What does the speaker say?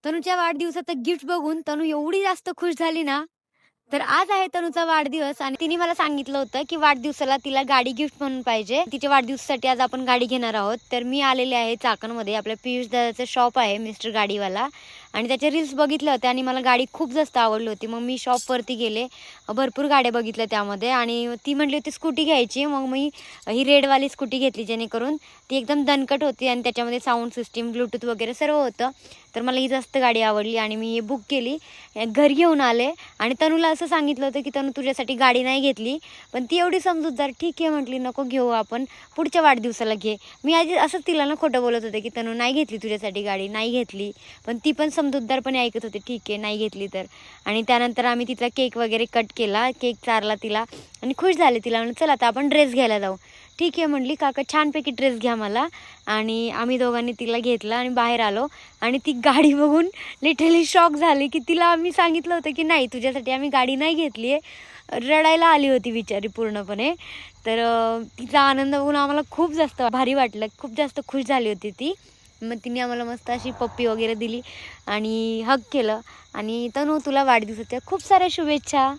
तनूच्या वाढदिवसाचं gift बघून तनू एवढी जास्त खुश झाली ना, तर आज आहे तनूचा वाढदिवस आणि तिने मला सांगितलं होतं, की वाढदिवसाला तिला गाडी गिफ्ट म्हणून पाहिजे. तिच्या वाढदिवसासाठी आज आपण गाडी घेणार आहोत. तर मी आलेले आहे चाकणमध्ये. आपल्या पियुष दादाचं शॉप आहे मिस्टर गाडीवाला आणि त्याचे रील्स बघितले होते आणि मला गाडी खूप जास्त आवडली होती. मग मी शॉपवरती गेले. भरपूर गाड्या बघितल्या त्यामध्ये आणि ती म्हटली होती स्कूटी घ्यायची. मग मी ही रेडवाली स्कूटी घेतली जेणेकरून ती एकदम दणकट होती आणि त्याच्यामध्ये साऊंड सिस्टीम, ब्लूटूथ वगैरे सर्व होतं. तर मला ही जास्त गाडी आवडली आणि मी ही बुक केली. घरी घेऊन आले आणि तनूला असं सांगितलं होतं, की तनू तुझ्यासाठी गाडी नाही घेतली. पण ती एवढी समजूतदार, ठीक आहे म्हटली, नको घेऊ आपण, पुढच्या वाढदिवसाला घे. मी आधी असंच तिला ना खोटं बोलत होते, की तनू नाही घेतली तुझ्यासाठी गाडी, नाही घेतली. पण ती पण समजूतदारपणे ऐकत होती, ठीक आहे नाही घेतली तर. आणि त्यानंतर आम्ही तिचा केक वगैरे कट केला, केक चारला तिला आणि खुश झाले. तिला म्हणलं चल आता आपण ड्रेस घ्यायला जाऊ. ठीक आहे म्हटली, काका छानपैकी ड्रेस घ्या मला. आणि आम्ही दोघांनी तिला घेतला आणि बाहेर आलो आणि ती गाडी बघून लिटरली शॉक झाली, की तिला आम्ही सांगितलं होतं, की नाही तुझ्यासाठी आम्ही गाडी नाही घेतली आहे. रडायला आली होती बिचारी पूर्णपणे. तर तिचा आनंद बघून आम्हाला खूप जास्त भारी वाटलं, खूप जास्त खुश झाली होती ती. मग तिने आम्हाला मस्त अशी पप्पी वगैरे दिली आणि हग केलं. आणि तनू तुला वाढदिवसाच्या खूप साऱ्या शुभेच्छा.